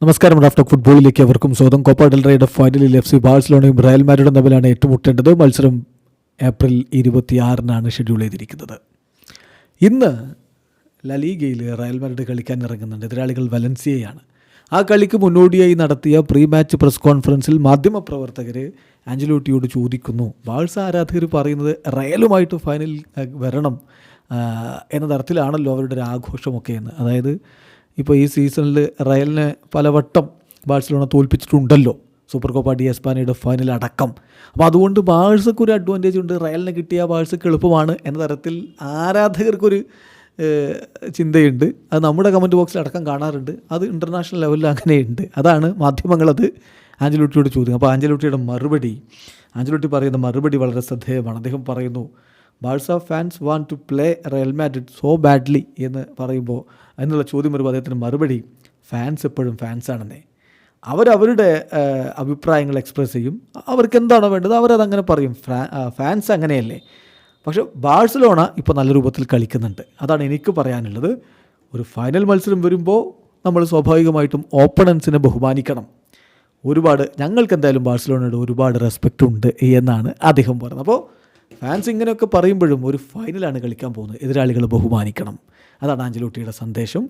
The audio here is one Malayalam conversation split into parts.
നമസ്കാരം. റാഫ് ടോക്ക് ഫുട്ബോളിലേക്ക് അവർക്കും സ്വാഗതം. കോപ്പ ഡെൽ റേയുടെ ഫൈനലിൽ FC ബാഴ്സലോണയും റയൽ മാഡ്രിഡും തമ്മിലാണ് ഏറ്റുമുട്ടേണ്ടത്. മത്സരം ഏപ്രിൽ 26 ഷെഡ്യൂൾ ചെയ്തിരിക്കുന്നത്. ഇന്ന് ലലീഗയിൽ റയൽ മാഡ്രിഡ് കളിക്കാൻ ഇറങ്ങുന്നുണ്ട്. എതിരാളികൾ വലൻസിയയാണ്. ആ കളിക്ക് മുന്നോടിയായി നടത്തിയ പ്രീ മാച്ച് പ്രസ് കോൺഫറൻസിൽ മാധ്യമപ്രവർത്തകർ ആഞ്ചലോട്ടിയോട് ചോദിക്കുന്നു, ബാഴ്സ ആരാധകർ പറയുന്നത് റയലുമായിട്ട് ഫൈനലിൽ വരണം എന്ന തരത്തിലാണല്ലോ അവരുടെ ഒരു ആഘോഷമൊക്കെ എന്ന്. അതായത് ഇപ്പോൾ ഈ സീസണിൽ റയലിനെ പലവട്ടം ബാഴ്സലോണ തോൽപ്പിച്ചിട്ടുണ്ടല്ലോ, സൂപ്പർ കോപ്പ ഡി എസ്പാനയുടെ ഫൈനൽ അടക്കം. അപ്പോൾ അതുകൊണ്ട് ബാഴ്സയ്ക്ക് ഒരു അഡ്വാൻറ്റേജ് ഉണ്ട്, റയലിനെ കിട്ടിയ ബാഴ്സയ്ക്ക് എളുപ്പമാണ് എന്ന തരത്തിൽ ആരാധകർക്കൊരു ചിന്തയുണ്ട്. അത് നമ്മുടെ കമൻറ്റ് ബോക്സിൽ അടക്കം കാണാറുണ്ട്. അത് ഇൻ്റർനാഷണൽ ലെവലിൽ അങ്ങനെയുണ്ട്. അതാണ് മാധ്യമങ്ങളത് ആഞ്ചലോട്ടിയോട് ചോദിക്കും. അപ്പോൾ ആഞ്ചലോട്ടി പറയുന്ന മറുപടി വളരെ ശ്രദ്ധേയമാണ്. അദ്ദേഹം പറയുന്നു, Barca fans want to play Real Madrid so badly എന്ന് പറയുമ്പോൾ എന്നുള്ള ചോദ്യം വരുമ്പോൾ അദ്ദേഹത്തിന് മറുപടി, ഫാൻസ് എപ്പോഴും ഫാൻസാണെന്നേ. അവരവരുടെ അഭിപ്രായങ്ങൾ എക്സ്പ്രസ് ചെയ്യും. അവർക്ക് എന്താണോ വേണ്ടത് അവരതങ്ങനെ പറയും. ഫാൻസ് അങ്ങനെയല്ലേ. പക്ഷേ ബാഴ്സലോണ ഇപ്പോൾ നല്ല രൂപത്തിൽ കളിക്കുന്നുണ്ട്. അതാണ് എനിക്ക് പറയാനുള്ളത്. ഒരു ഫൈനൽ മത്സരം വരുമ്പോൾ നമ്മൾ സ്വാഭാവികമായിട്ടും ഓപ്പണൻസിനെ ബഹുമാനിക്കണം. ഞങ്ങൾക്ക് എന്തായാലും ബാഴ്സലോണയുടെ ഒരുപാട് റെസ്പെക്റ്റ് ഉണ്ട് എന്നാണ് അദ്ദേഹം പറയുന്നത്. അപ്പോൾ ഫാൻസ് ഇങ്ങനെയൊക്കെ പറയുമ്പോഴും ഒരു ഫൈനലാണ് കളിക്കാൻ പോകുന്നത്, എതിരാളികളെ ബഹുമാനിക്കണം. അതാണ് ആഞ്ചലോട്ടിയുടെ സന്ദേശം.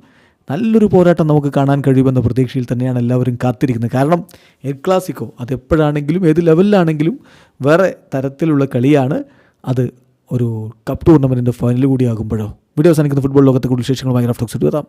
നല്ലൊരു പോരാട്ടം നമുക്ക് കാണാൻ കഴിയുമെന്ന പ്രതീക്ഷയിൽ തന്നെയാണ് എല്ലാവരും കാത്തിരിക്കുന്നത്. കാരണം എൽ ക്ലാസിക്കോ അതെപ്പോഴാണെങ്കിലും ഏത് ലെവലിലാണെങ്കിലും വേറെ തരത്തിലുള്ള കളിയാണ്. അത് ഒരു കപ്പ് ടൂർണമെൻറ്റിൻ്റെ ഫൈനൽ കൂടിയാകുമ്പോഴോ. വീഡിയോ അവസാനിക്കുന്ന ഫുട്ബോൾ ലോകത്തെ കൂടുതൽ വിശേഷങ്ങളുമായി റാഫ് ടോക്സ് എത്താം.